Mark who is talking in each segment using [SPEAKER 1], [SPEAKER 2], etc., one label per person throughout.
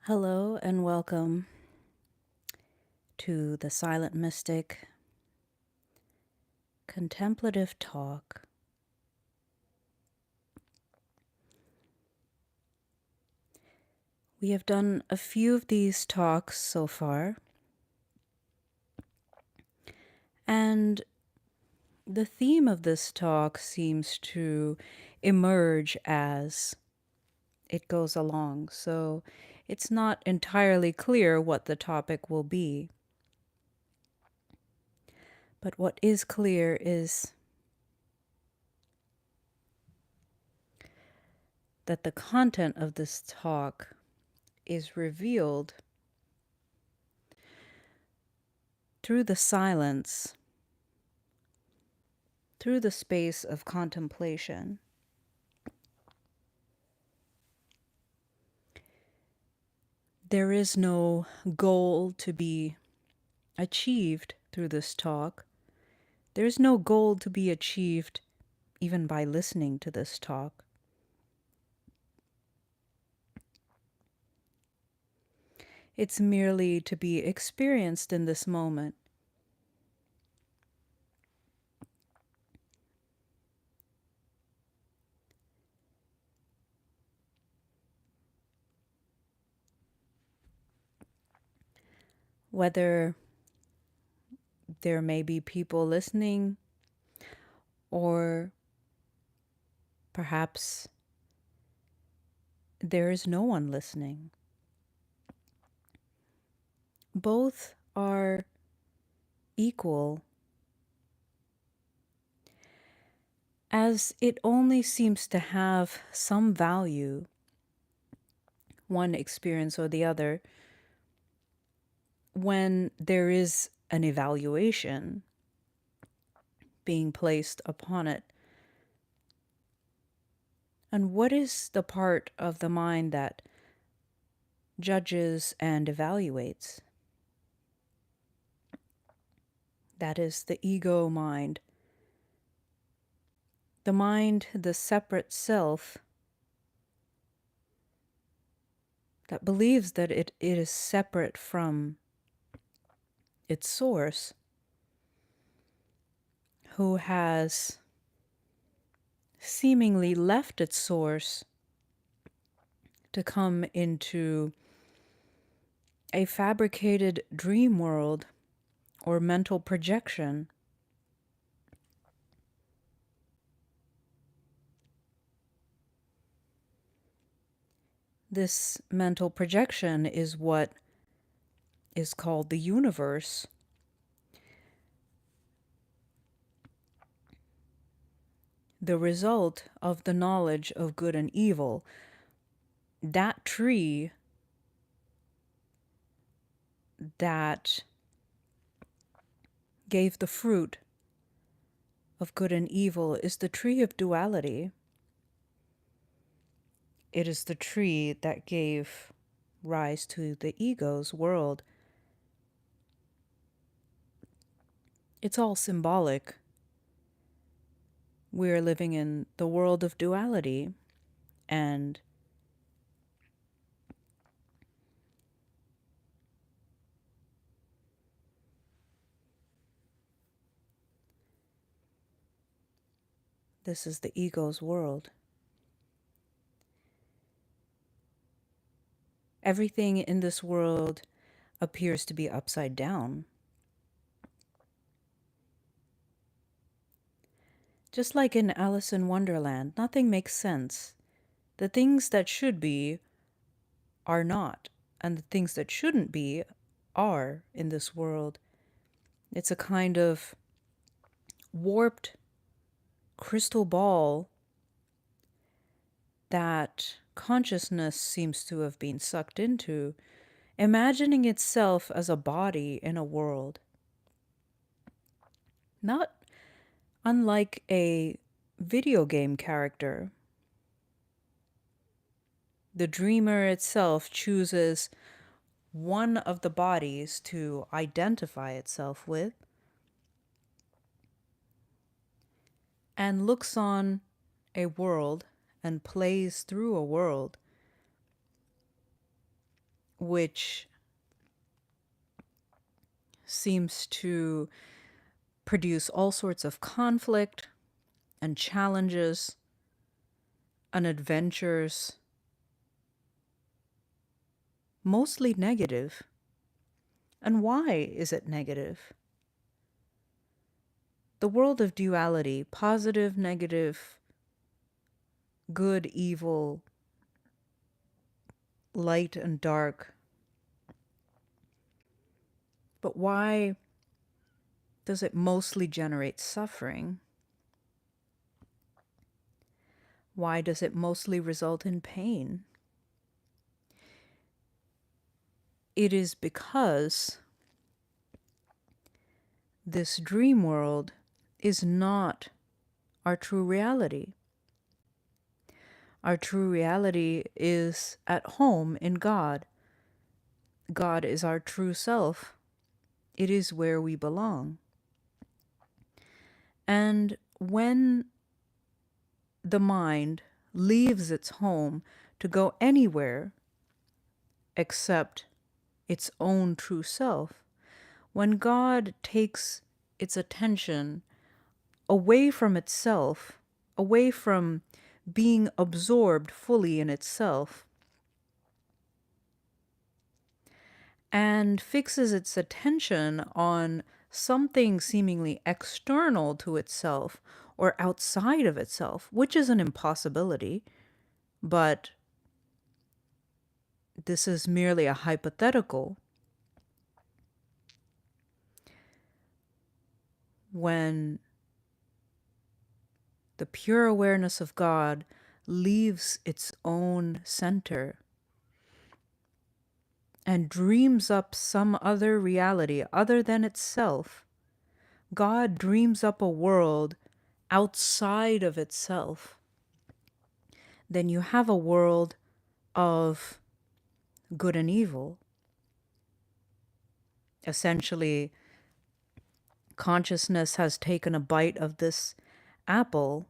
[SPEAKER 1] Hello and welcome to the Silent Mystic Contemplative Talk. We have done a few of these talks so far, and the theme of this talk seems to emerge as it goes along, so it's not entirely clear what the topic will be. But what is clear is that the content of this talk is revealed through the silence, through the space of contemplation. There is no goal to be achieved through this talk. There's no goal to be achieved even by listening to this talk. It's merely to be experienced in this moment. Whether there may be people listening or perhaps there is no one listening. Both are equal, as it only seems to have some value, one experience or the other, when there is an evaluation being placed upon it. And what is the part of the mind that judges and evaluates? That is the ego mind. The mind, the separate self, that believes that it is separate from its source, who has seemingly left its source to come into a fabricated dream world or mental projection. This mental projection is what is called the universe. The result of the knowledge of good and evil. That tree that gave the fruit of good and evil is the tree of duality. It is the tree that gave rise to the ego's world. It's all symbolic. We're living in the world of duality, and this is the ego's world. Everything in this world appears to be upside down. Just like in Alice in Wonderland, nothing makes sense. The things that should be are not, and the things that shouldn't be are in this world. It's a kind of warped crystal ball that consciousness seems to have been sucked into, imagining itself as a body in a world. Not unlike a video game character. The dreamer itself chooses one of the bodies to identify itself with and looks on a world and plays through a world which seems to produce all sorts of conflict and challenges and adventures, mostly negative. And why is it negative? The world of duality, positive, negative, good, evil, light and dark. But why does it mostly generate suffering? Why does it mostly result in pain? It is because this dream world is not our true reality. Our true reality is at home in God. God is our true self. It is where we belong. And when the mind leaves its home to go anywhere except its own true self, when God takes its attention away from itself, away from being absorbed fully in itself, and fixes its attention on something seemingly external to itself or outside of itself, which is an impossibility, but this is merely a hypothetical. When the pure awareness of God leaves its own center and dreams up some other reality other than itself, God dreams up a world outside of itself, then you have a world of good and evil. Essentially, consciousness has taken a bite of this apple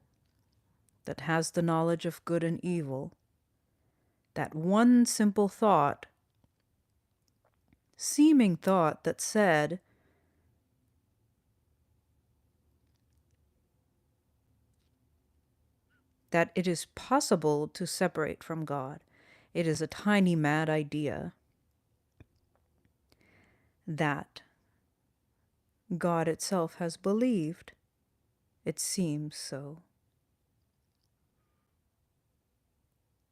[SPEAKER 1] that has the knowledge of good and evil. That one simple thought, seeming thought that said, that it is possible to separate from God. It is a tiny mad idea that God itself has believed. It seems so.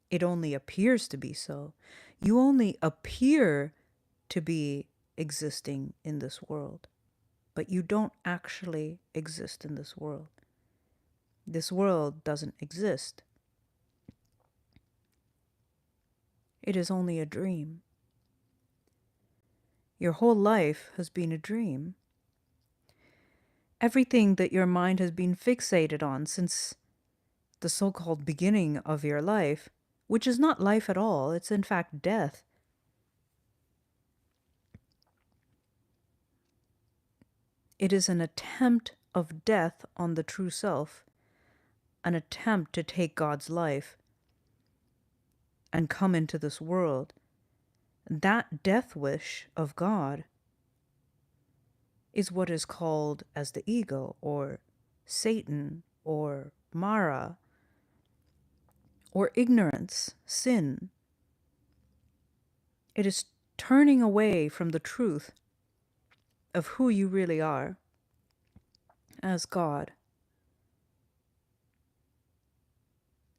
[SPEAKER 1] It only appears to be so. You only appear to be existing in this world, but you don't actually exist in this world. This world doesn't exist. It is only a dream. Your whole life has been a dream. Everything that your mind has been fixated on since the so-called beginning of your life, which is not life at all, it's in fact death. It is an attempt of death on the true self, an attempt to take God's life and come into this world. That death wish of God is what is called as the ego, or Satan, or Mara, or ignorance, sin. It is turning away from the truth of who you really are as God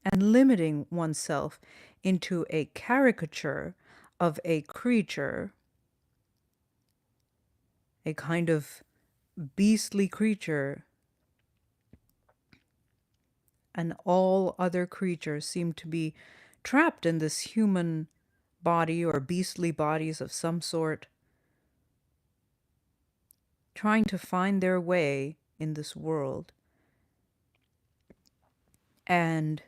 [SPEAKER 1] and limiting oneself into a caricature of a creature, a kind of beastly creature, and all other creatures seem to be trapped in this human body or beastly bodies of some sort, trying to find their way in this world. And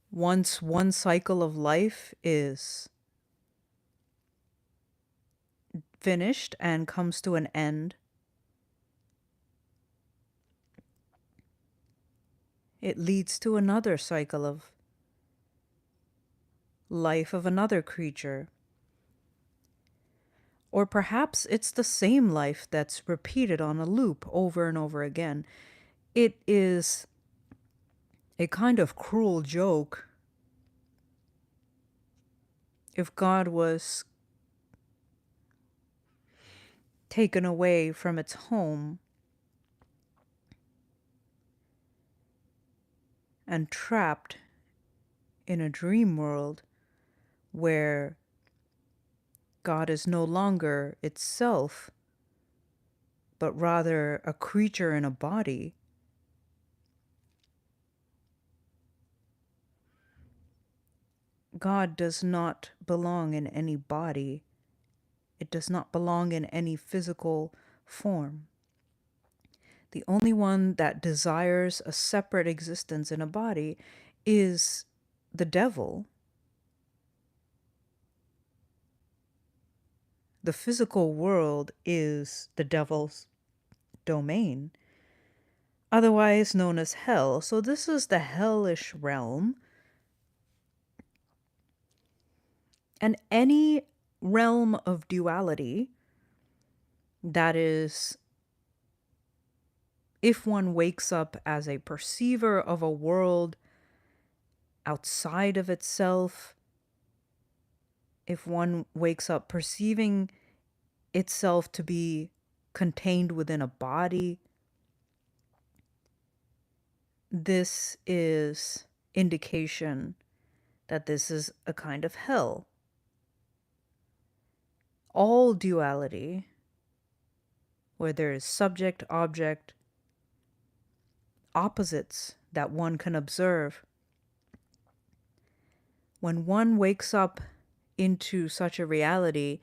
[SPEAKER 1] once one cycle of life is finished and comes to an end, it leads to another cycle of life of another creature. Or perhaps it's the same life that's repeated on a loop over and over again. It is a kind of cruel joke if God was taken away from its home and trapped in a dream world where God is no longer itself, but rather a creature in a body. God does not belong in any body. It does not belong in any physical form. The only one that desires a separate existence in a body is the devil. The physical world is the devil's domain, otherwise known as hell. So this is the hellish realm. And any realm of duality, that is, if one wakes up as a perceiver of a world outside of itself, if one wakes up perceiving itself to be contained within a body, this is indication that this is a kind of hell. All duality, where there is subject, object, opposites that one can observe, when one wakes up into such a reality,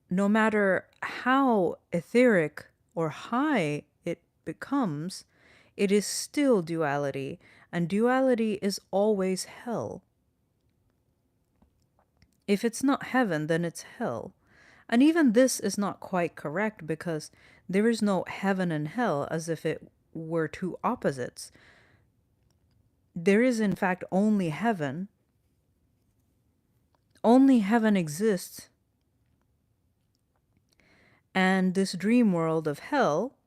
[SPEAKER 1] no matter how etheric or high it becomes, it is still duality, and duality is always hell. If it's not heaven, then it's hell. And even this is not quite correct, because there is no heaven and hell as if it were two opposites. There is, in fact, only heaven. Only heaven exists. And this dream world of hell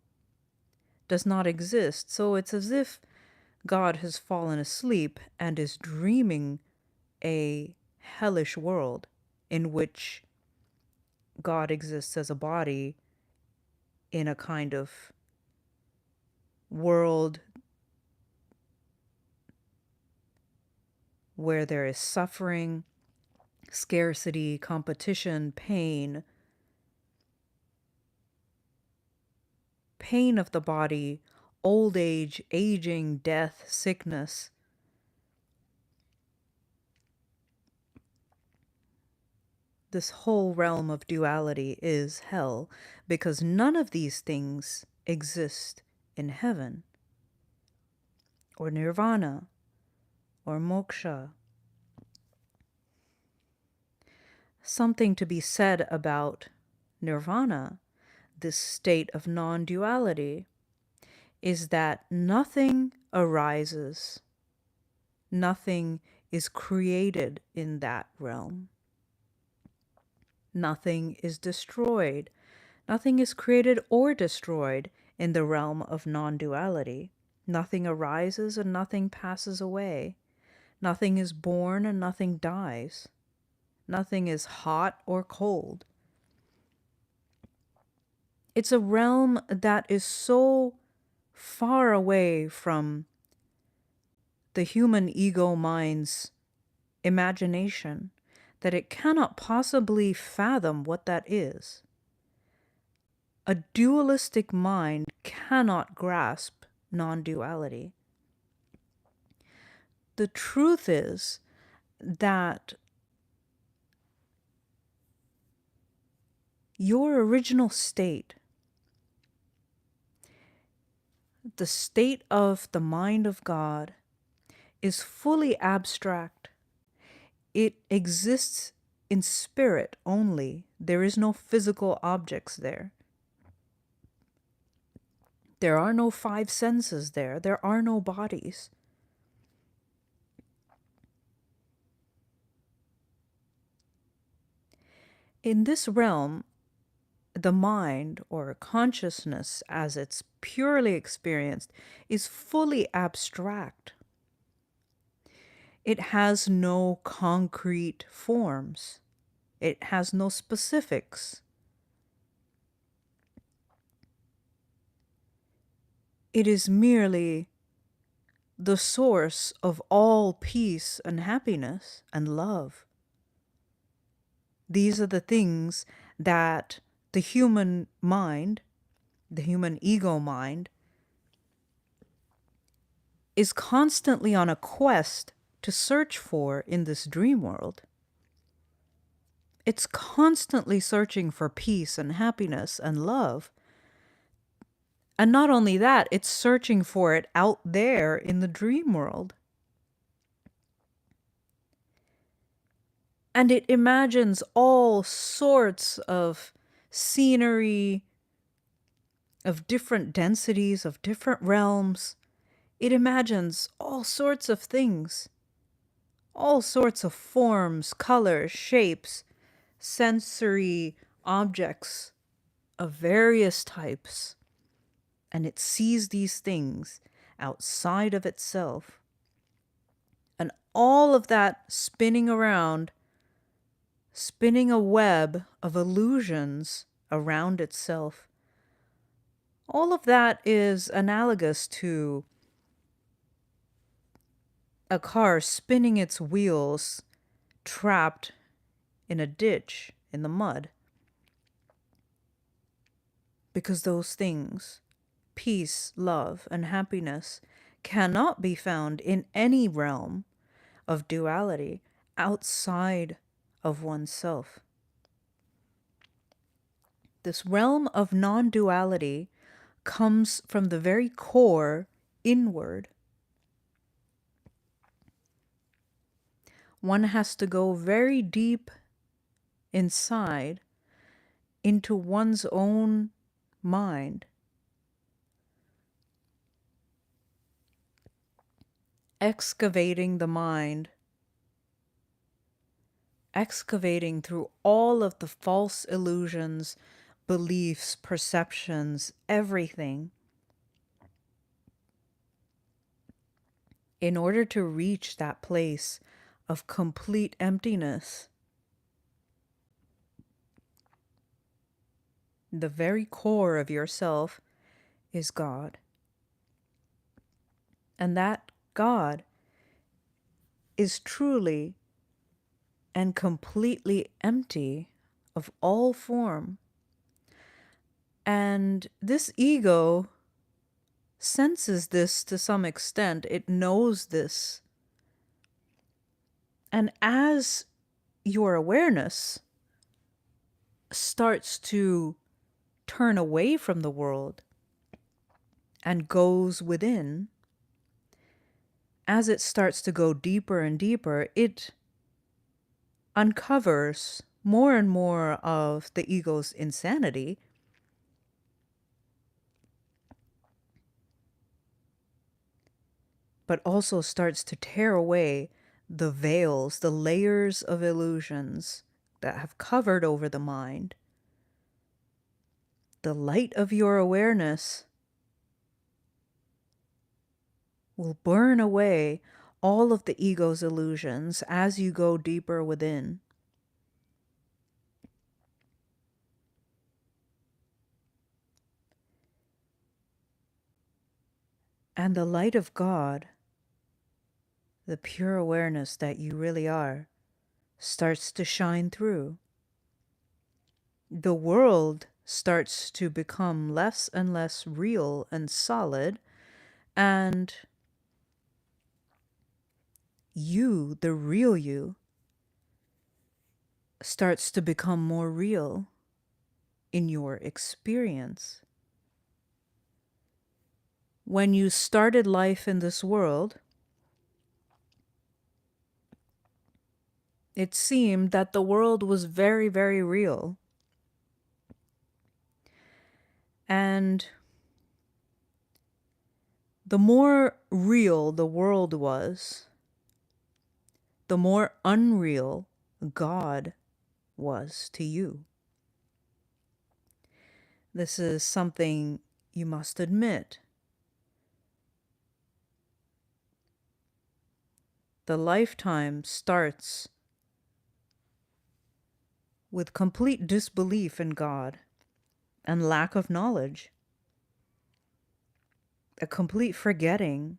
[SPEAKER 1] does not exist. So it's as if God has fallen asleep and is dreaming a hellish world in which God exists as a body in a kind of world where there is suffering, scarcity, competition, pain of the body, old age, aging, death, sickness. This whole realm of duality is hell, because none of these things exist in heaven, or nirvana, or moksha. Something to be said about nirvana, this state of non-duality, is that nothing arises, nothing is created in that realm. Nothing is destroyed. Nothing is created or destroyed in the realm of non-duality. Nothing arises and nothing passes away. Nothing is born and nothing dies. Nothing is hot or cold. It's a realm that is so far away from the human ego mind's imagination that it cannot possibly fathom what that is. A dualistic mind cannot grasp non-duality. The truth is that your original state, the state of the mind of God, is fully abstract. It exists in spirit only. There is no physical objects there. There are no five senses there. There are no bodies. In this realm, the mind or consciousness as it's purely experienced is fully abstract. It has no concrete forms. It has no specifics. It is merely the source of all peace and happiness and love. These are the things that the human mind, the human ego mind, is constantly on a quest to search for in this dream world. It's constantly searching for peace and happiness and love. And not only that, it's searching for it out there in the dream world. And it imagines all sorts of scenery, of different densities, of different realms. It imagines all sorts of things, all sorts of forms, colors, shapes, sensory objects of various types. And it sees these things outside of itself. And all of that spinning around, spinning a web of illusions around itself. All of that is analogous to a car spinning its wheels trapped in a ditch in the mud. Because those things, peace, love, and happiness, cannot be found in any realm of duality outside of oneself. This realm of non duality comes from the very core inward. One has to go very deep inside into one's own mind, excavating the mind, excavating through all of the false illusions, beliefs, perceptions, everything, in order to reach that place of complete emptiness. The very core of yourself is God. And that God is truly and completely empty of all form. And this ego senses this to some extent. It knows this. And as your awareness starts to turn away from the world and goes within, as it starts to go deeper and deeper, it uncovers more and more of the ego's insanity. But also starts to tear away the veils, the layers of illusions that have covered over the mind. The light of your awareness will burn away all of the ego's illusions as you go deeper within. And the light of God, the pure awareness that you really are, starts to shine through. The world starts to become less and less real and solid, and you, the real you, starts to become more real in your experience. When you started life in this world, it seemed that the world was very, very real. And the more real the world was, the more unreal God was to you. This is something you must admit. The lifetime starts with complete disbelief in God and lack of knowledge, a complete forgetting.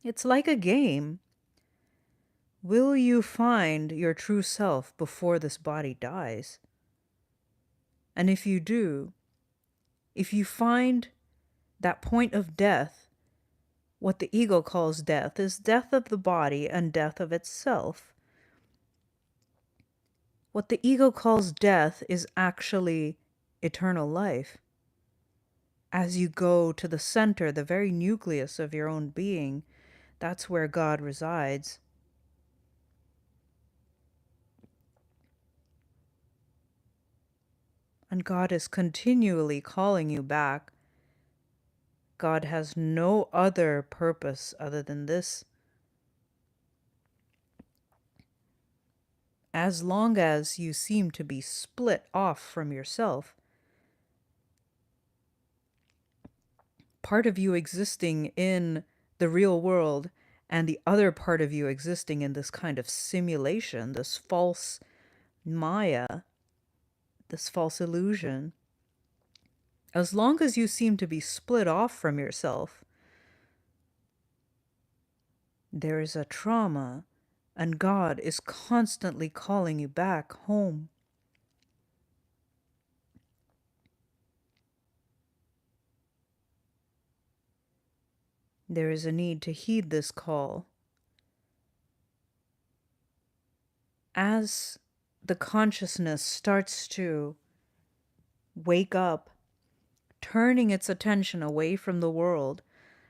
[SPEAKER 1] It's like a game. Will you find your true self before this body dies? And if you do, if you find that point of death, what the ego calls death is death of the body and death of itself. What the ego calls death is actually eternal life. As you go to the center, the very nucleus of your own being, that's where God resides. And God is continually calling you back. God has no other purpose other than this. As long as you seem to be split off from yourself, part of you existing in the real world and the other part of you existing in this kind of simulation, this false Maya, this false illusion, as long as you seem to be split off from yourself, there is a trauma, and God is constantly calling you back home. There is a need to heed this call. As the consciousness starts to wake up, turning its attention away from the world,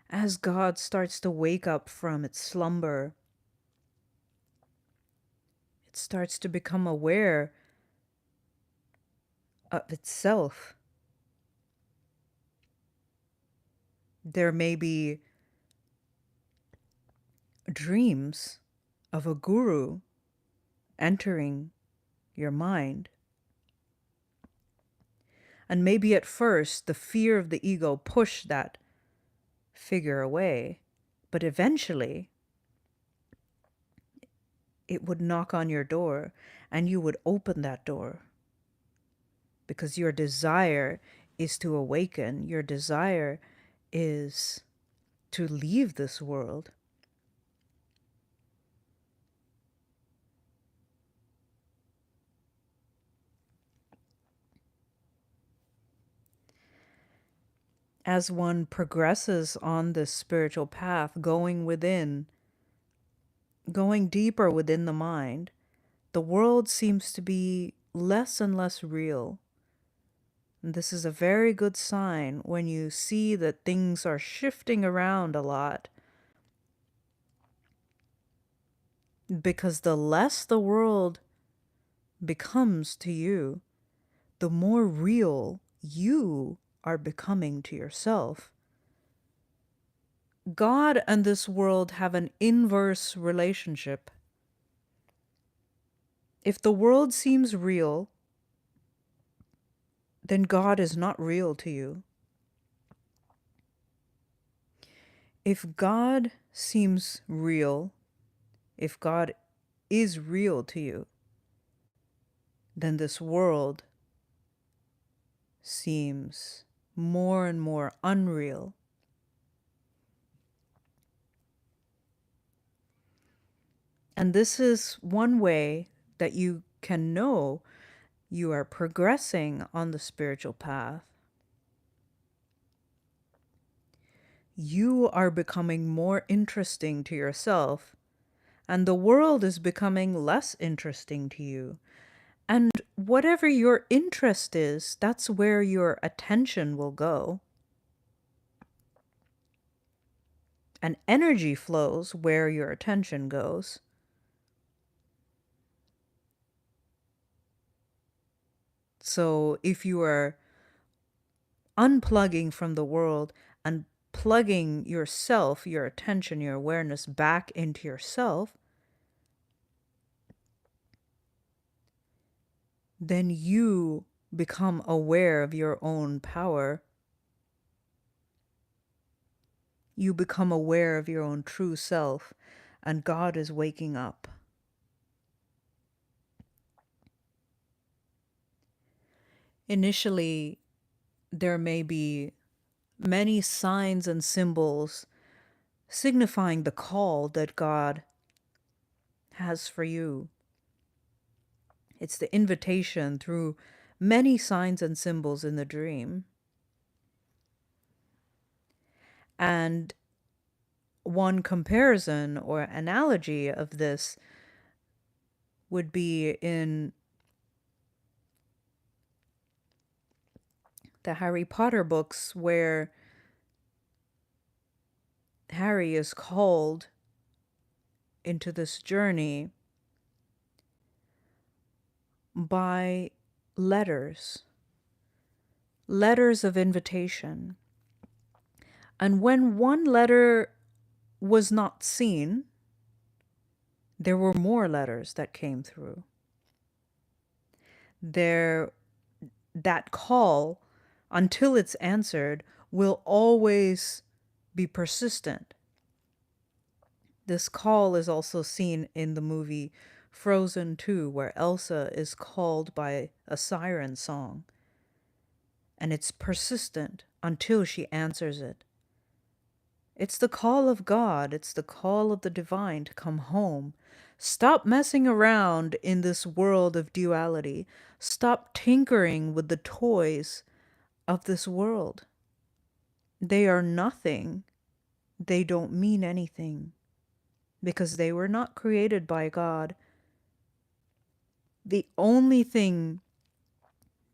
[SPEAKER 1] as God starts to wake up from its slumber, it starts to become aware of itself. There may be dreams of a guru entering your mind. And maybe at first the fear of the ego pushed that figure away, but eventually it would knock on your door and you would open that door because your desire is to awaken. Your desire is to leave this world. As one progresses on this spiritual path, going within, going deeper within the mind, the world seems to be less and less real. And this is a very good sign when you see that things are shifting around a lot. Because the less the world becomes to you, the more real you are becoming to yourself. God and this world have an inverse relationship. If the world seems real, then God is not real to you. If God seems real, if God is real to you, then this world seems more and more unreal. And this is one way that you can know you are progressing on the spiritual path. You are becoming more interesting to yourself, and the world is becoming less interesting to you. And whatever your interest is, that's where your attention will go. And energy flows where your attention goes. So if you are unplugging from the world and plugging yourself, your attention, your awareness back into yourself, then you become aware of your own power. You become aware of your own true self, and God is waking up. Initially, there may be many signs and symbols signifying the call that God has for you. It's the invitation through many signs and symbols in the dream. And one comparison or analogy of this would be in the Harry Potter books, where Harry is called into this journey by letters, letters of invitation. And when one letter was not seen, there were more letters that came through. There, that call, until it's answered, will always be persistent. This call is also seen in the movie Frozen 2, where Elsa is called by a siren song, and it's persistent until she answers it. It's the call of God, it's the call of the divine to come home. Stop messing around in this world of duality. Stop tinkering with the toys of this world. They are nothing. They don't mean anything because they were not created by God. The only thing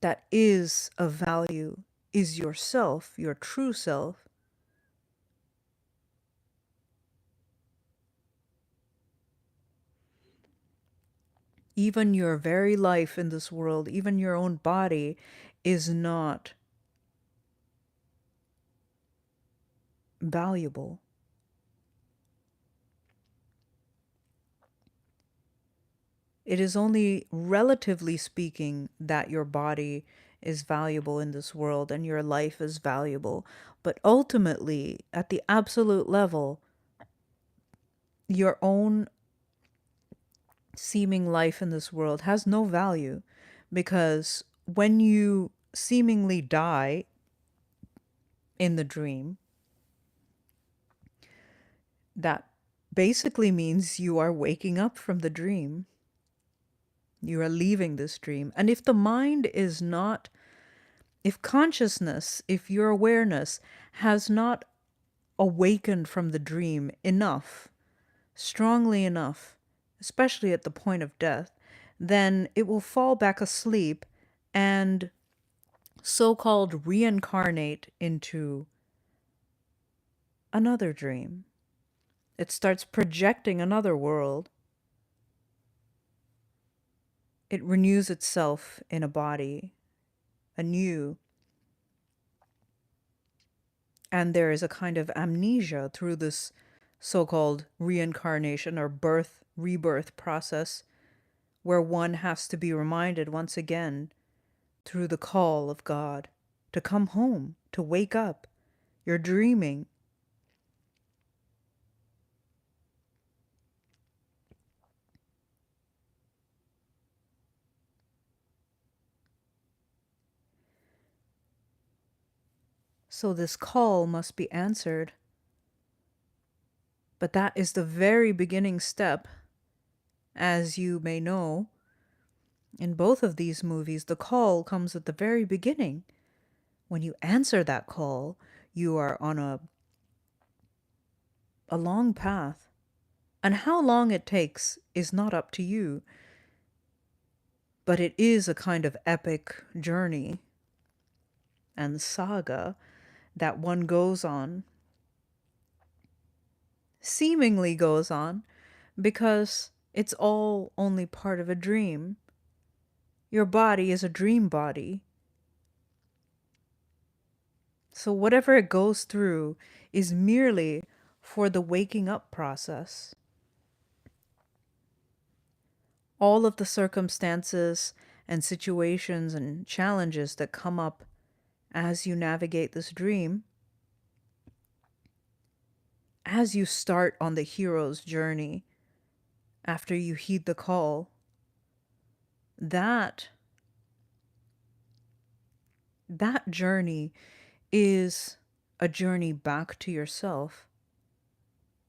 [SPEAKER 1] that is of value is yourself, your true self. Even your very life in this world, even your own body, is not valuable. It is only relatively speaking that your body is valuable in this world and your life is valuable. But ultimately, at the absolute level, your own seeming life in this world has no value, because when you seemingly die in the dream, that basically means you are waking up from the dream. You are leaving this dream. And if the mind is not, if consciousness, if your awareness has not awakened from the dream enough, strongly enough, especially at the point of death, then it will fall back asleep and so called reincarnate into another dream. It starts projecting another world. It renews itself in a body anew. And there is a kind of amnesia through this so called reincarnation or birth, rebirth process, where one has to be reminded once again through the call of God to come home, to wake up. You're dreaming. So this call must be answered. But that is the very beginning step. As you may know, in both of these movies, the call comes at the very beginning. When you answer that call, you are on a long path. And how long it takes is not up to you, but it is a kind of epic journey and saga that one goes on, seemingly goes on, because it's all only part of a dream. Your body is a dream body. So whatever it goes through is merely for the waking up process. All of the circumstances and situations and challenges that come up as you navigate this dream, as you start on the hero's journey, after you heed the call, that that journey is a journey back to yourself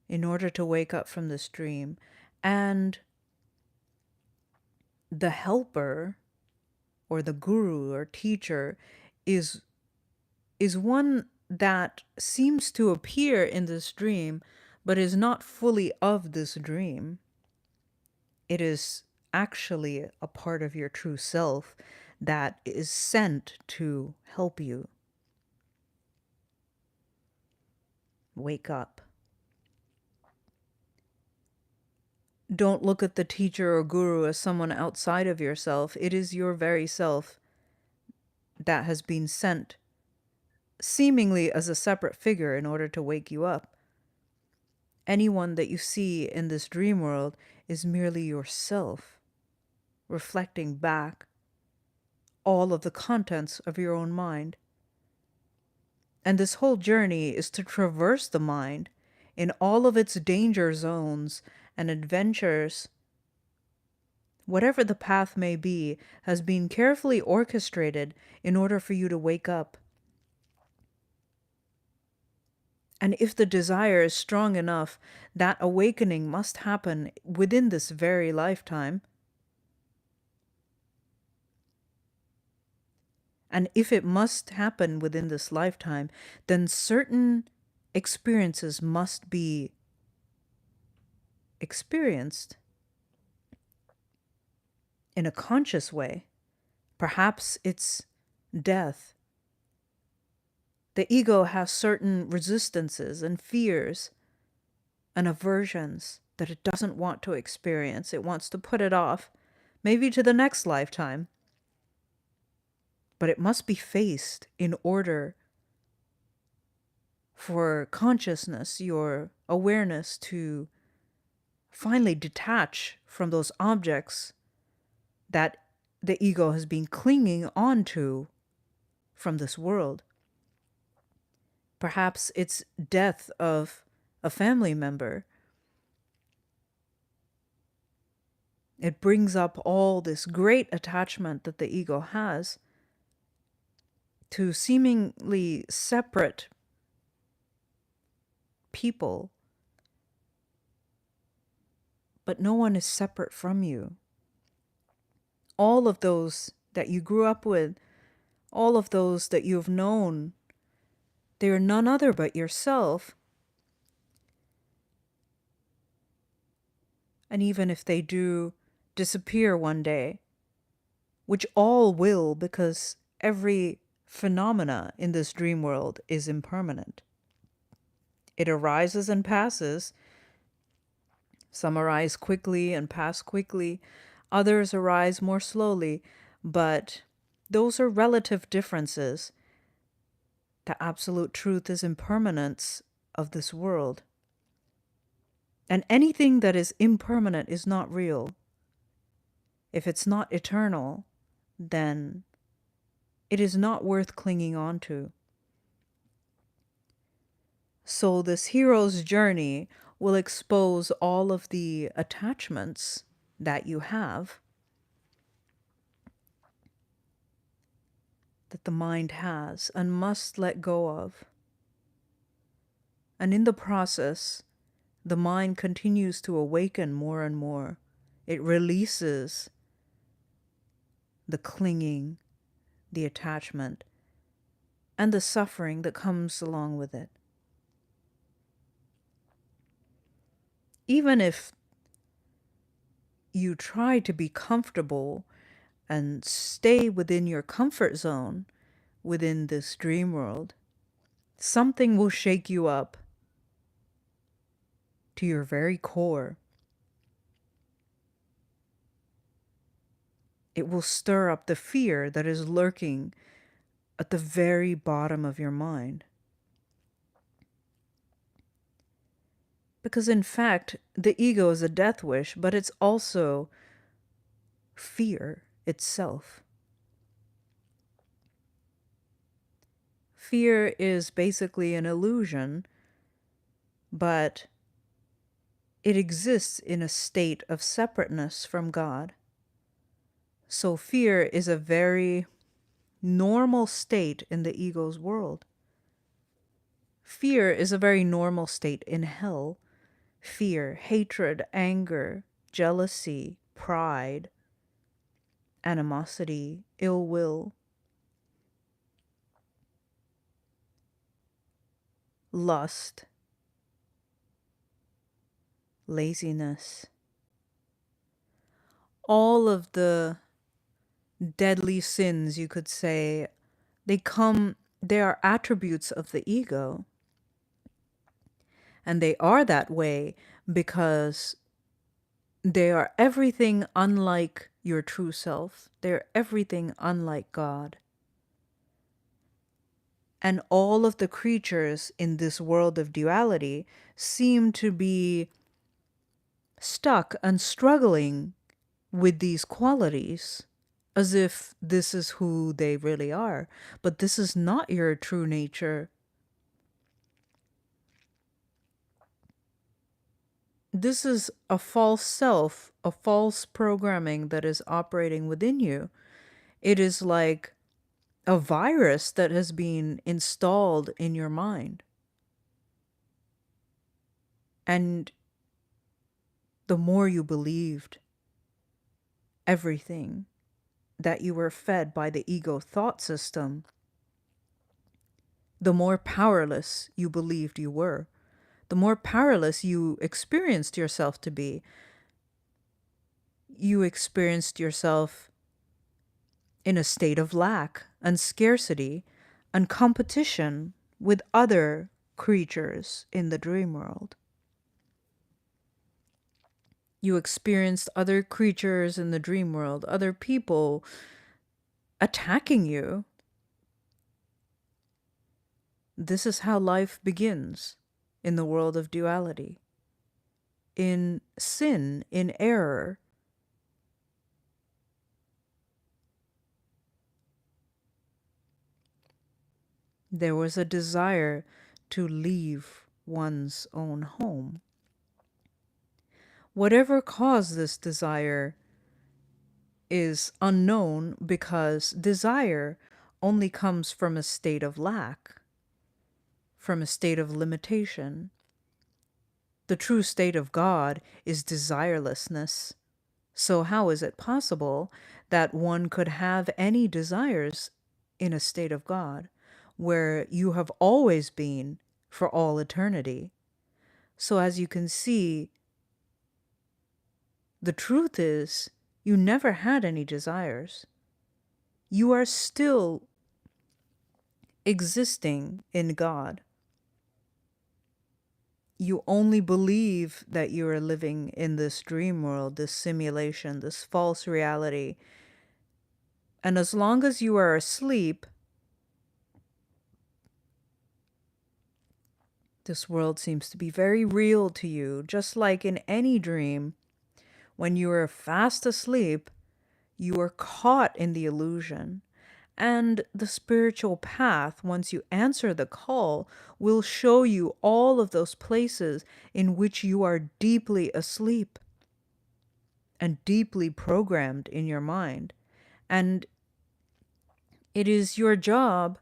[SPEAKER 1] in order to wake up from this dream. And the helper or the guru or teacher is one that seems to appear in this dream but is not fully of this dream. It is actually a part of your true self that is sent to help you wake up. Don't look at the teacher or guru as someone outside of yourself. It is your very self that has been sent seemingly as a separate figure in order to wake you up. Anyone that you see in this dream world is merely yourself, reflecting back all of the contents of your own mind. And this whole journey is to traverse the mind in all of its danger zones and adventures. Whatever the path may be, has been carefully orchestrated in order for you to wake up. And if the desire is strong enough, that awakening must happen within this very lifetime. And if it must happen within this lifetime, then certain experiences must be experienced in a conscious way. Perhaps it's death. The ego has certain resistances and fears and aversions that it doesn't want to experience. It wants to put it off, maybe to the next lifetime. But it must be faced in order for consciousness, your awareness, to finally detach from those objects that the ego has been clinging onto from this world. Perhaps it's death of a family member. It brings up all this great attachment that the ego has to seemingly separate people. But no one is separate from you. All of those that you grew up with, all of those that you've known, they are none other but yourself. And even if they do disappear one day, which all will, because every phenomena in this dream world is impermanent. It arises and passes. Some arise quickly and pass quickly. Others arise more slowly. But those are relative differences. The absolute truth is impermanence of this world. And anything that is impermanent is not real. If it's not eternal, then it is not worth clinging on to. So this hero's journey will expose all of the attachments that you have, that the mind has and must let go of. And in the process, the mind continues to awaken more and more. It releases the clinging, the attachment, and the suffering that comes along with it. Even if you try to be comfortable and stay within your comfort zone within this dream world, something will shake you up to your very core. It will stir up the fear that is lurking at the very bottom of your mind. Because in fact, the ego is a death wish, but it's also fear. itself. Fear is basically an illusion, but it exists in a state of separateness from God. So fear is a very normal state in the ego's world. Fear is a very normal state in hell. Fear, hatred, anger, jealousy, pride, animosity, ill will, lust, laziness. All of the deadly sins, you could say, they are attributes of the ego. And they are that way because they are everything unlike your true self. They're everything unlike God. And all of the creatures in this world of duality seem to be stuck and struggling with these qualities as if this is who they really are. But this is not your true nature. This is a false self, a false programming that is operating within you. It is like a virus that has been installed in your mind. And the more you believed everything that you were fed by the ego thought system, the more powerless you believed you were, the more powerless you experienced yourself to be. You experienced yourself in a state of lack and scarcity and competition with other creatures in the dream world. You experienced other creatures in the dream world, other people attacking you. This is how life begins in the world of duality. In sin, in error. There was a desire to leave one's own home. Whatever caused this desire is unknown because desire only comes from a state of lack, from a state of limitation. The true state of God is desirelessness. So, how is it possible that one could have any desires in a state of God where you have always been for all eternity? So, as you can see, the truth is you never had any desires. You are still existing in God. You only believe that you are living in this dream world, this simulation, this false reality. And as long as you are asleep, this world seems to be very real to you, just like in any dream. When you are fast asleep, you are caught in the illusion. And the spiritual path, once you answer the call, will show you all of those places in which you are deeply asleep and deeply programmed in your mind. And it is your job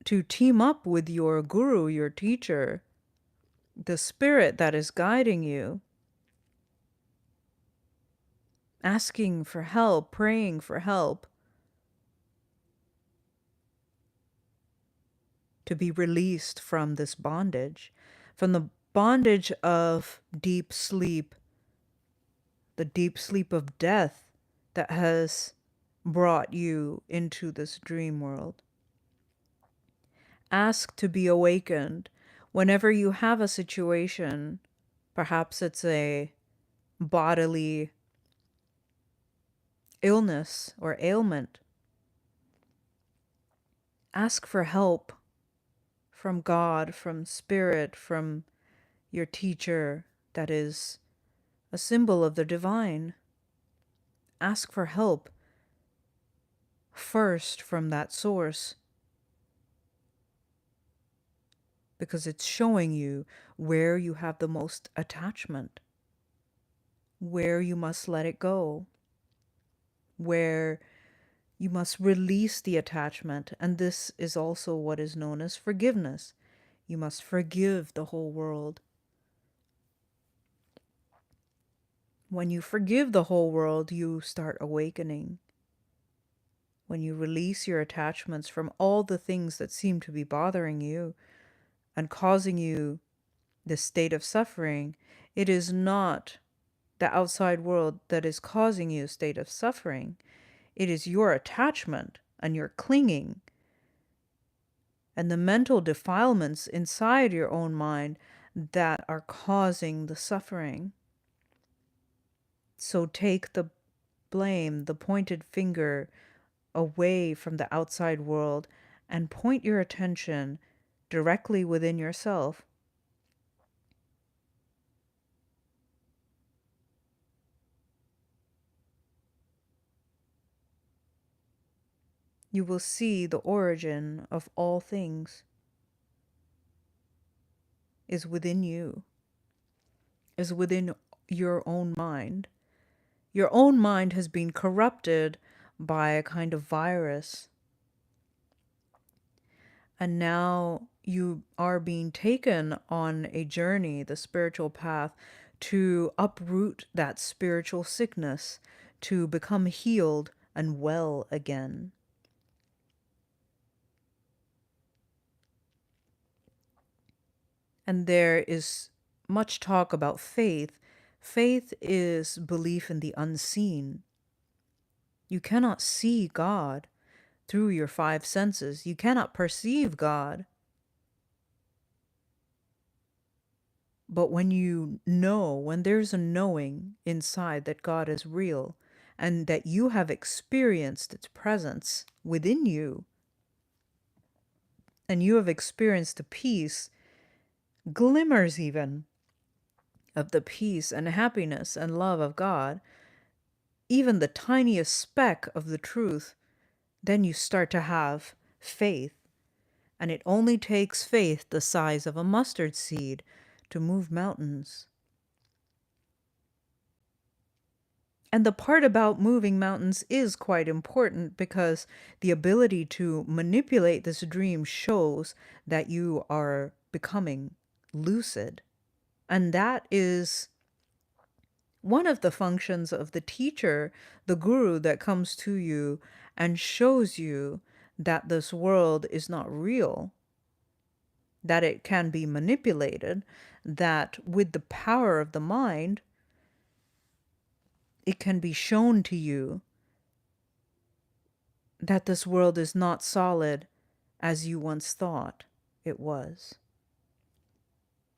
[SPEAKER 1] to team up with your guru, your teacher, the spirit that is guiding you, asking for help, praying for help, to be released from this bondage, from the bondage of deep sleep, the deep sleep of death that has brought you into this dream world. Ask to be awakened whenever you have a situation. Perhaps it's a bodily illness or ailment. Ask for help from God, from Spirit, from your teacher that is a symbol of the divine. ask for help first from that source, because it's showing you where you have the most attachment, where you must let it go, where you must release the attachment. And this is also what is known as forgiveness. You must forgive the whole world. When you forgive the whole world, you start awakening. When you release your attachments from all the things that seem to be bothering you and causing you this state of suffering, it is not the outside world that is causing you a state of suffering. It is your attachment and your clinging and the mental defilements inside your own mind that are causing the suffering. So take the blame, the pointed finger, away from the outside world and point your attention directly within yourself. You will see the origin of all things is within you, is within your own mind. Your own mind has been corrupted by a kind of virus, and now you are being taken on a journey, the spiritual path, to uproot that spiritual sickness, to become healed and well again. And there is much talk about faith. Faith is belief in the unseen. You cannot see God through your five senses. You cannot perceive God. But when you know, when there's a knowing inside that God is real and that you have experienced its presence within you, and you have experienced the peace, glimmers even of the peace and happiness and love of God, even the tiniest speck of the truth, then you start to have faith. And it only takes faith the size of a mustard seed to move mountains. And the part about moving mountains is quite important, because the ability to manipulate this dream shows that you are becoming lucid. And that is one of the functions of the teacher, the guru that comes to you and shows you that this world is not real, that it can be manipulated, that with the power of the mind, it can be shown to you that this world is not solid as you once thought it was.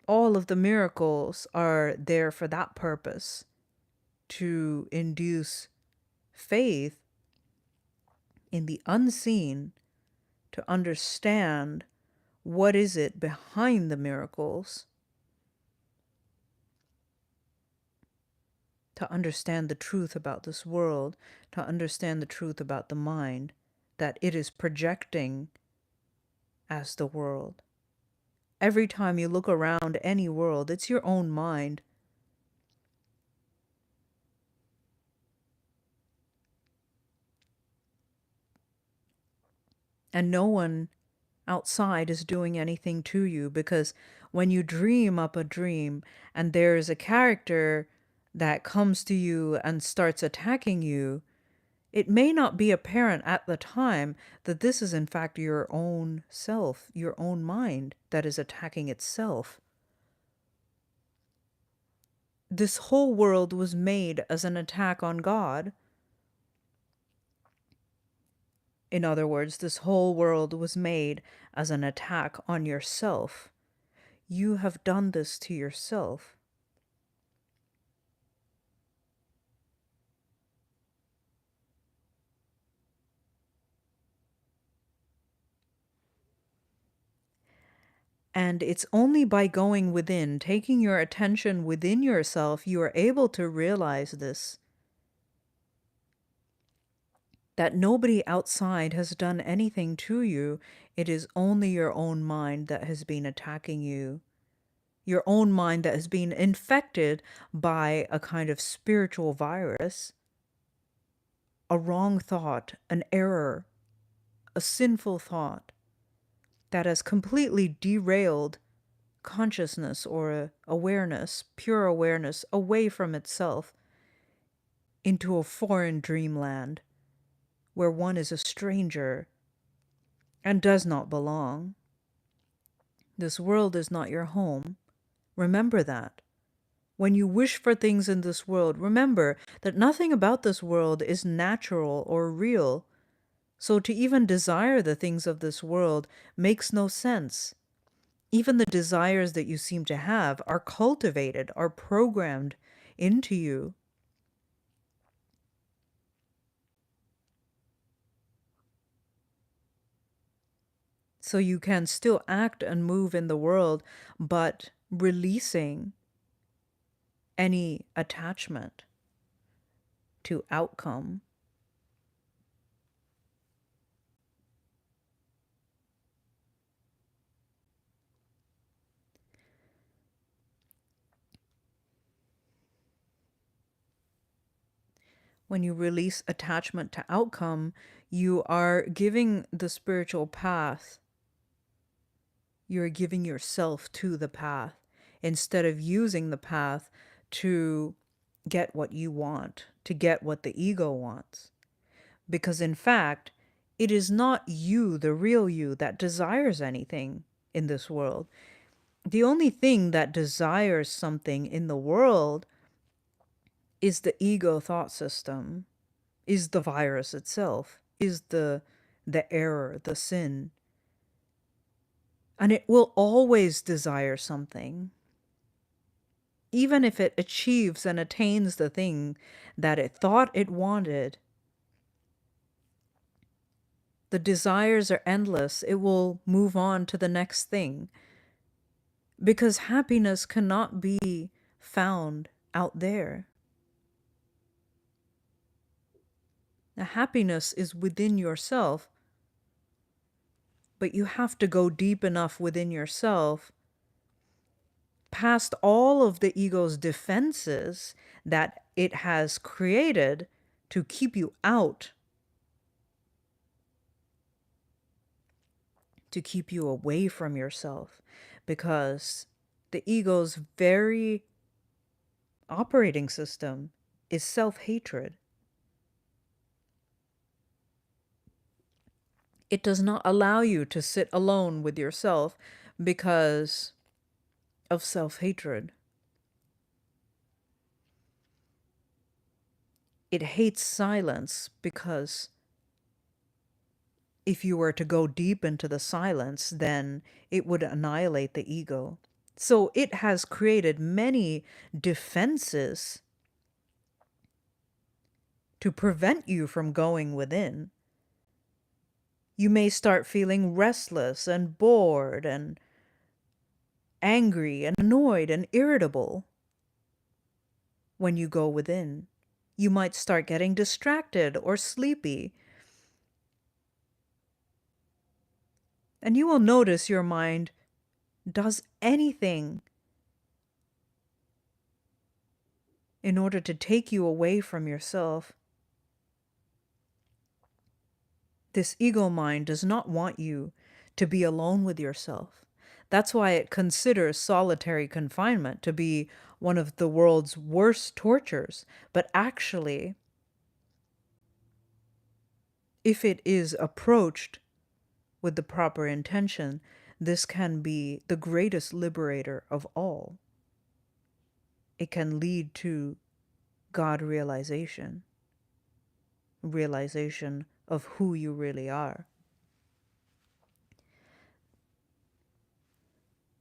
[SPEAKER 1] All of the miracles are there for that purpose, to induce faith in the unseen, to understand what is it behind the miracles, to understand the truth about this world, to understand the truth about the mind, that it is projecting as the world. Every time you look around any world, it's your own mind. And no one outside is doing anything to you, because when you dream up a dream and there's a character that comes to you and starts attacking you, it may not be apparent at the time that this is in fact your own self, your own mind that is attacking itself. This whole world was made as an attack on God. In other words, this whole world was made as an attack on yourself. You have done this to yourself. And it's only by going within, taking your attention within yourself, you are able to realize this. that nobody outside has done anything to you. It is only your own mind that has been attacking you, your own mind that has been infected by a kind of spiritual virus, a wrong thought, an error, a sinful thought that has completely derailed consciousness or awareness, pure awareness, away from itself into a foreign dreamland where one is a stranger and does not belong. This world is not your home. Remember that. When you wish for things in this world, remember that nothing about this world is natural or real. So to even desire the things of this world makes no sense. Even the desires that you seem to have are cultivated, are programmed into you. So you can still act and move in the world, but releasing any attachment to outcome. When you release attachment to outcome, you are giving the spiritual path, you're giving yourself to the path instead of using the path to get what you want, to get what the ego wants. Because in fact, it is not you, the real you, that desires anything in this world. The only thing that desires something in the world is the ego thought system, is the virus itself, is the error, the sin. And it will always desire something. Even if it achieves and attains the thing that it thought it wanted, the desires are endless. It will move on to the next thing. Because happiness cannot be found out there. Now, happiness is within yourself, but you have to go deep enough within yourself, past all of the ego's defenses that it has created to keep you out, to keep you away from yourself, because the ego's very operating system is self-hatred. It does not allow you to sit alone with yourself because of self-hatred. It hates silence because if you were to go deep into the silence, then it would annihilate the ego. So it has created many defenses to prevent you from going within. You may start feeling restless and bored and angry and annoyed and irritable when you go within. You might start getting distracted or sleepy. And you will notice your mind does anything in order to take you away from yourself. This ego mind does not want you to be alone with yourself. That's why it considers solitary confinement to be one of the world's worst tortures. But actually, if it is approached with the proper intention, this can be the greatest liberator of all. It can lead to God realization, realization of who you really are.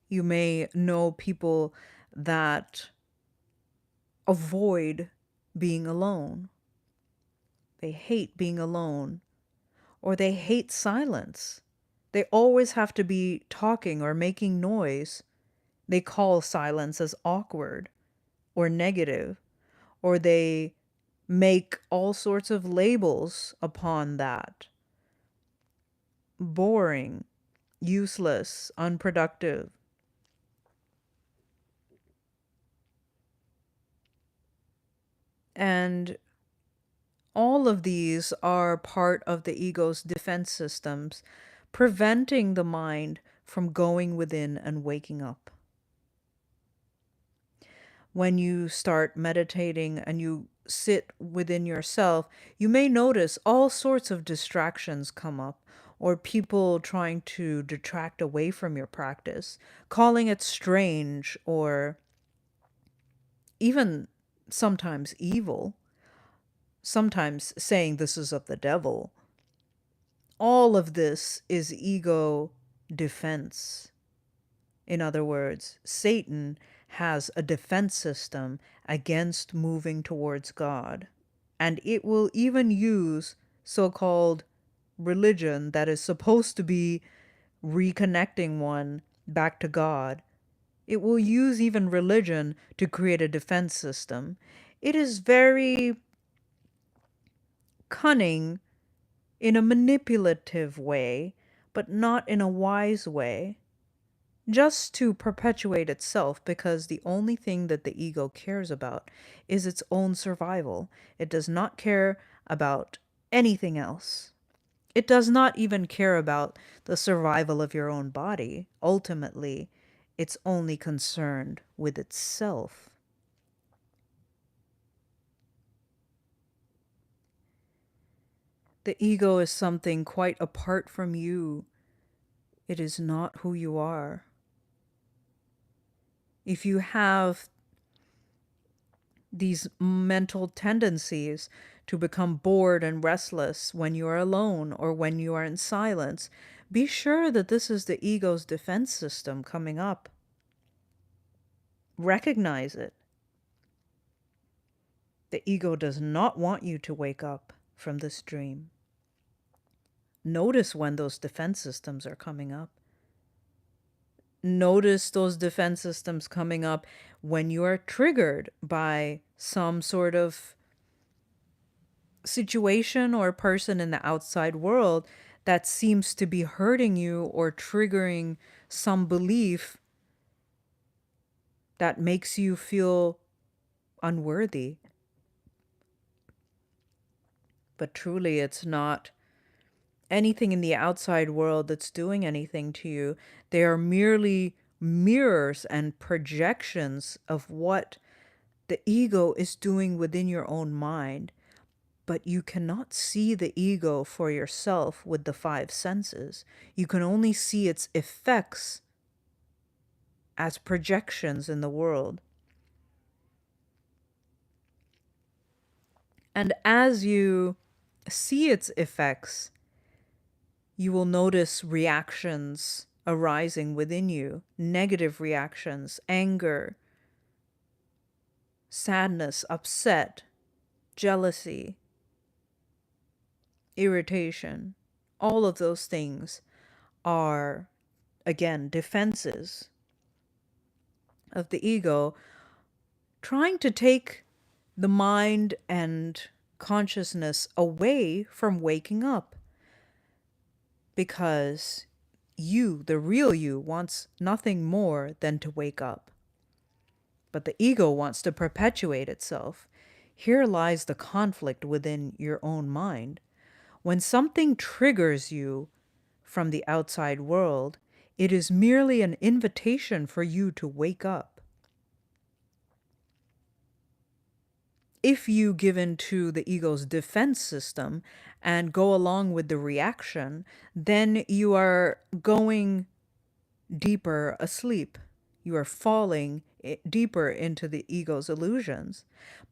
[SPEAKER 1] You may know people that avoid being alone. They hate being alone, or they hate silence. They always have to be talking or making noise. They call silence as awkward or negative, or they make all sorts of labels upon that: boring, useless, unproductive. And all of these are part of the ego's defense systems, preventing the mind from going within and waking up. When you start meditating and you sit within yourself, you may notice all sorts of distractions come up, or people trying to detract away from your practice, calling it strange or even sometimes evil, sometimes saying this is of the devil. All of this is ego defense. In other words, Satan has a defense system against moving towards God. And it will even use so called religion that is supposed to be reconnecting one back to God. It will use even religion to create a defense system. It is very cunning in a manipulative way, but not in a wise way, just to perpetuate itself, because the only thing that the ego cares about is its own survival. It does not care about anything else. It does not even care about the survival of your own body. Ultimately, it's only concerned with itself. The ego is something quite apart from you. It is not who you are. If you have these mental tendencies to become bored and restless when you are alone or when you are in silence, be sure that this is the ego's defense system coming up. Recognize it. The ego does not want you to wake up from this dream. Notice when those defense systems are coming up. Notice those defense systems coming up when you are triggered by some sort of situation or person in the outside world that seems to be hurting you or triggering some belief that makes you feel unworthy. But truly, it's not anything in the outside world that's doing anything to you. They are merely mirrors and projections of what the ego is doing within your own mind. But you cannot see the ego for yourself with the five senses. You can only see its effects as projections in the world. And as you see its effects, you will notice reactions arising within you, negative reactions, anger, sadness, upset, jealousy, irritation. All of those things are, again, defenses of the ego trying to take the mind and consciousness away from waking up. Because you, the real you, wants nothing more than to wake up. But the ego wants to perpetuate itself. Here lies the conflict within your own mind. When something triggers you from the outside world, it is merely an invitation for you to wake up. If you give in to the ego's defense system and go along with the reaction, then you are going deeper asleep. You are falling deeper into the ego's illusions.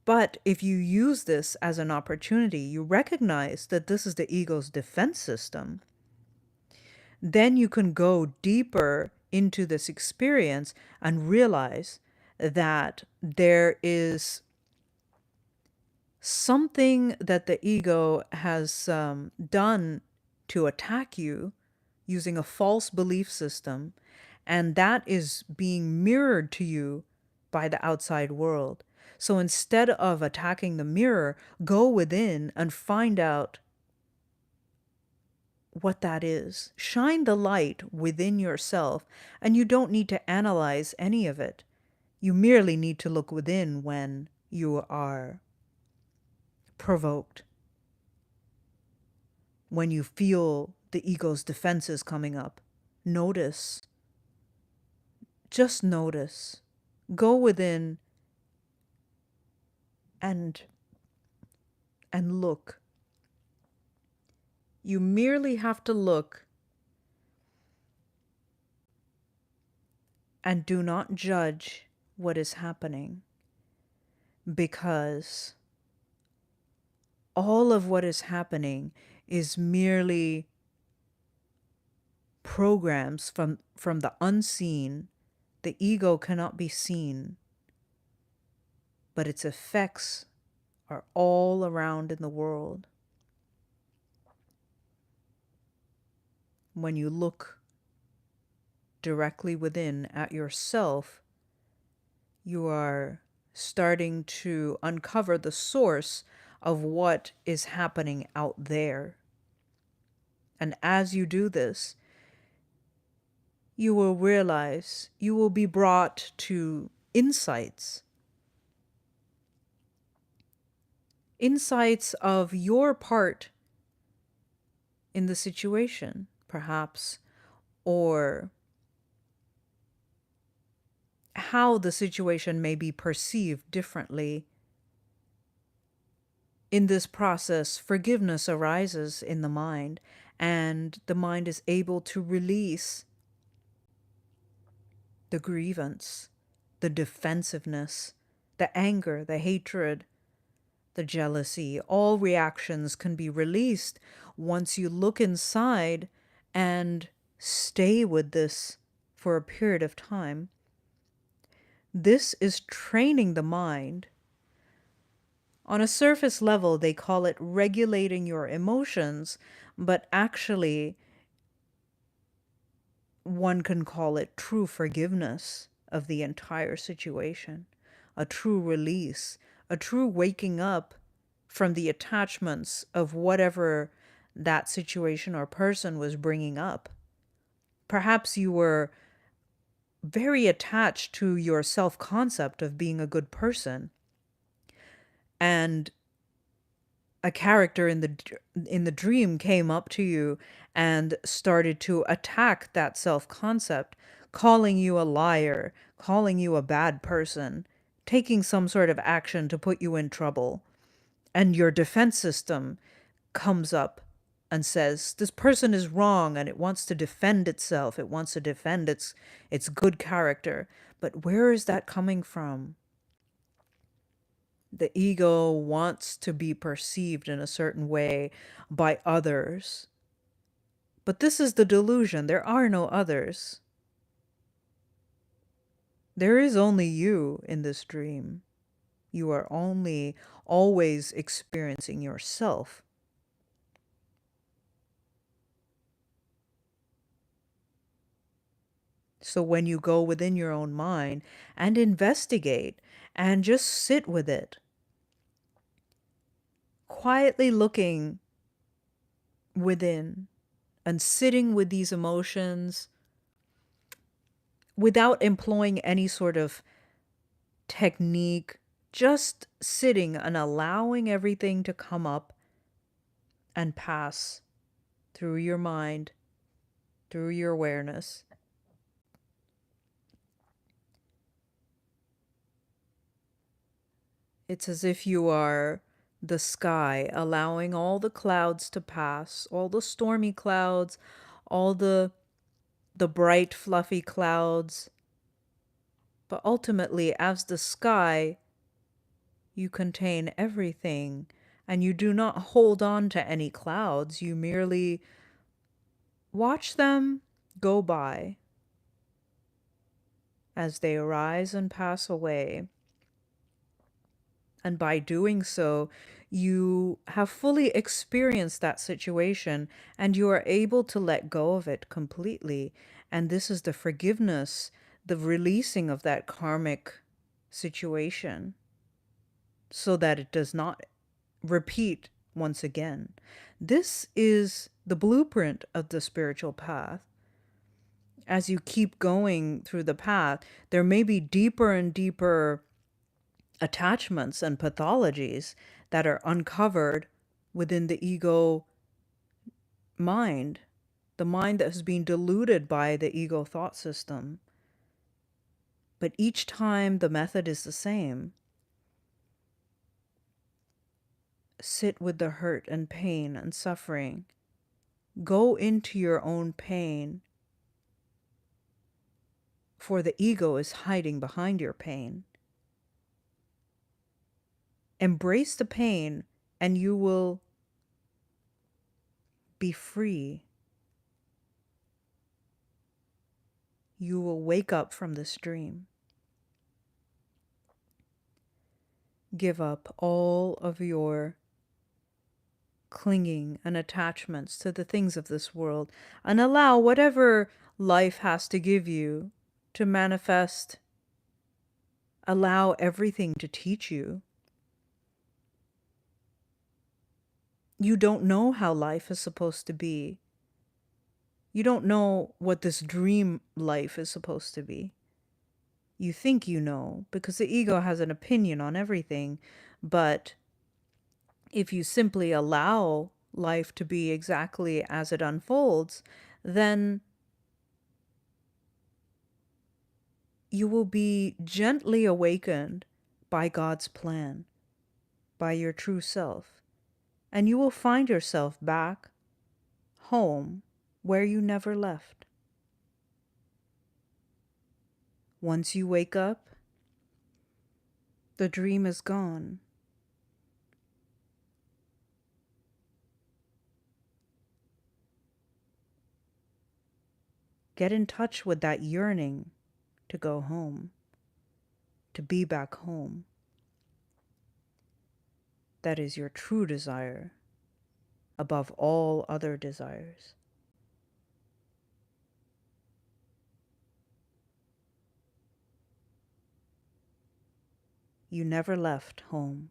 [SPEAKER 1] But if you use this as an opportunity, you recognize that this is the ego's defense system, then you can go deeper into this experience and realize that there is something that the ego has done to attack you using a false belief system, and that is being mirrored to you by the outside world. So instead of attacking the mirror, go within and find out what that is. Shine the light within yourself, and you don't need to analyze any of it. You merely need to look within when you are provoked, when you feel the ego's defenses coming up. Notice, just notice. Go within and look. You merely have to look and do not judge what is happening, because all of what is happening is merely programs from the unseen. The ego cannot be seen, but its effects are all around in the world. When you look directly within at yourself, you are starting to uncover the source of what is happening out there. And as you do this, you will realize, you will be brought to insights. Insights of your part in the situation, perhaps, or how the situation may be perceived differently. In this process, forgiveness arises in the mind, and the mind is able to release the grievance, the defensiveness, the anger, the hatred, the jealousy. All reactions can be released once you look inside and stay with this for a period of time. This is training the mind. On a surface level, they call it regulating your emotions, but actually, one can call it true forgiveness of the entire situation, a true release, a true waking up from the attachments of whatever that situation or person was bringing up. Perhaps you were very attached to your self-concept of being a good person, and a character in the dream came up to you and started to attack that self-concept, calling you a liar, calling you a bad person, taking some sort of action to put you in trouble. And your defense system comes up and says, this person is wrong, and it wants to defend itself. It wants to defend its good character. But where is that coming from? The ego wants to be perceived in a certain way by others. But this is the delusion. There are no others. There is only you in this dream. You are only always experiencing yourself. So when you go within your own mind and investigate and just sit with it, quietly looking within and sitting with these emotions without employing any sort of technique, just sitting and allowing everything to come up and pass through your mind, through your awareness. It's as if you are the sky, allowing all the clouds to pass, all the stormy clouds, all the bright, fluffy clouds. But ultimately, as the sky, you contain everything, and you do not hold on to any clouds. You merely watch them go by as they arise and pass away. And by doing so, you have fully experienced that situation, and you are able to let go of it completely. And this is the forgiveness, the releasing of that karmic situation. so that it does not repeat once again. This is the blueprint of the spiritual path. As you keep going through the path, there may be deeper and deeper attachments and pathologies that are uncovered within the ego mind, the mind that has been deluded by the ego thought system. But each time the method is the same. Sit with the hurt and pain and suffering. Go into your own pain, for the ego is hiding behind your pain. Embrace the pain, and you will be free. You will wake up from this dream. Give up all of your clinging and attachments to the things of this world, and allow whatever life has to give you to manifest. Allow everything to teach you. You don't know how life is supposed to be. You don't know what this dream life is supposed to be. You think you know, because the ego has an opinion on everything. But if you simply allow life to be exactly as it unfolds, then you will be gently awakened by God's plan, by your true self, and you will find yourself back home where you never left. Once you wake up, the dream is gone. Get in touch with that yearning to go home, to be back home. That is your true desire above all other desires. You never left home.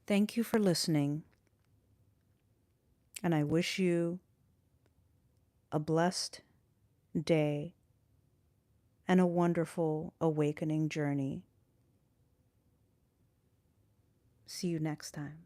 [SPEAKER 1] Thank you for listening, and I wish you a blessed day and a wonderful awakening journey. See you next time.